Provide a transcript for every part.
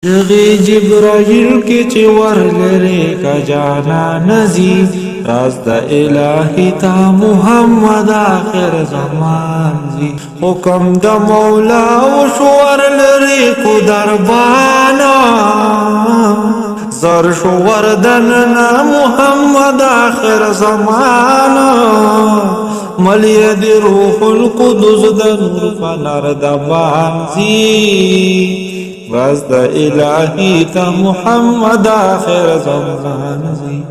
چغی جبرائیل کی چی ورلری کا جانا نزی راز دا الہی تا محمد آخر زمان زی حکم دا مولا وشور لری کو دربانا زر شور دننا محمد آخر زمانا ملید روح القدس دا نور فنر دبان زی راز دا الہی تا محمد آخر زمان زی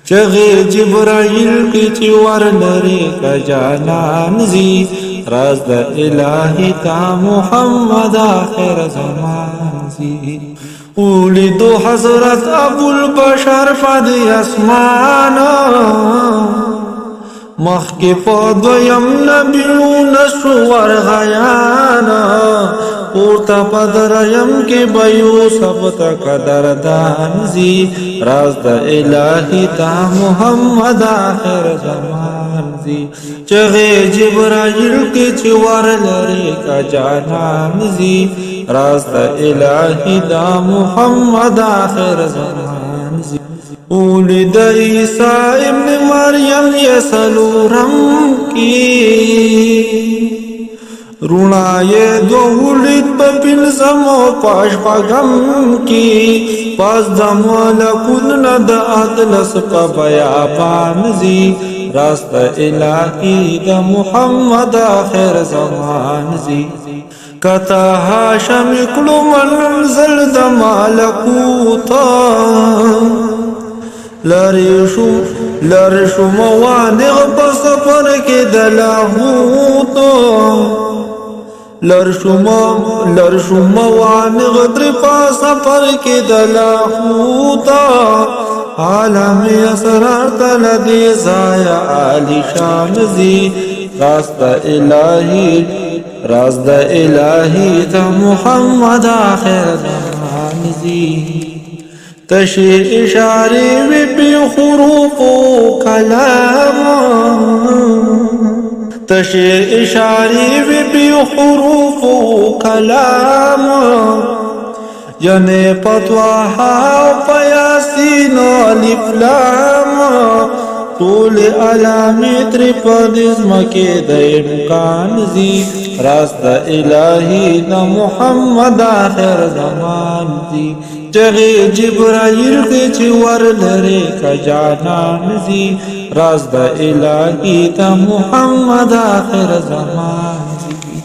چغی جبرائیل کی چی ورلری کا جانان زی راز دا الہی تا محمد آخر زمان زی اولیدو حضرت ابو البشر فدی اسمانا مخی پادویم نبیون شور غیانا پورتا پدریم کی بیوسف تک دردان زی راز دا الہی تا محمد آخر زمان زی چغی جبرائیل کی چور لری کا جانان زی راز دا الہی دا محمد آخر زمان زی اولد عیسیٰ ابن مریم یسلورم کی رونائے دو ولد بپنزم و پاش پاگم کی پاس دمال کن دا اطلس پا بیابان زی راست الہی دا محمد آخر زمان زی کتا ہاشم اکلو منزل دا مالکوتا لرشو موانغ بسفر کے دلاہوتا لرشو موانغ ترپا سفر کے دلاہوتا عالم اسرار تلدی زایا آلی شان زی راست الہی تا محمد آخر زمان زی تشی اشاری وی بی حروف و کلام تشی اشاری وی بی حروف و کلام یعنی پتواہا پیاسین و الفلام طول علامی ترپدزم کے دا امکان زی راست الہی دا محمد آخر زمان زی چغی جبرائیل کے چور لرے کا جانان زی راز دا الہی تا محمد آخر زمان زی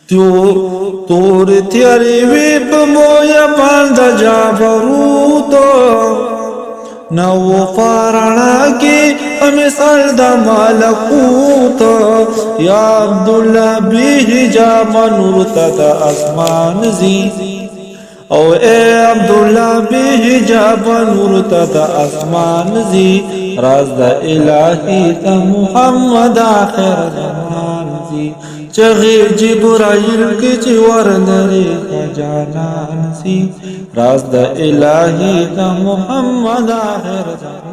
تور تیاری وی بمویا باند جابروتو نو فارنا کی مثال دا مالکوتا یا عبداللہ بی حجاب نورتا دا اسمان زی او اے عبداللہ بی حجاب نورتا دا اسمان زی راز دا الہی تا محمد آخر زمان زی چغی جبرائیل کی چور لری کا جانان زی راز دا الہی تا محمد آخر زمان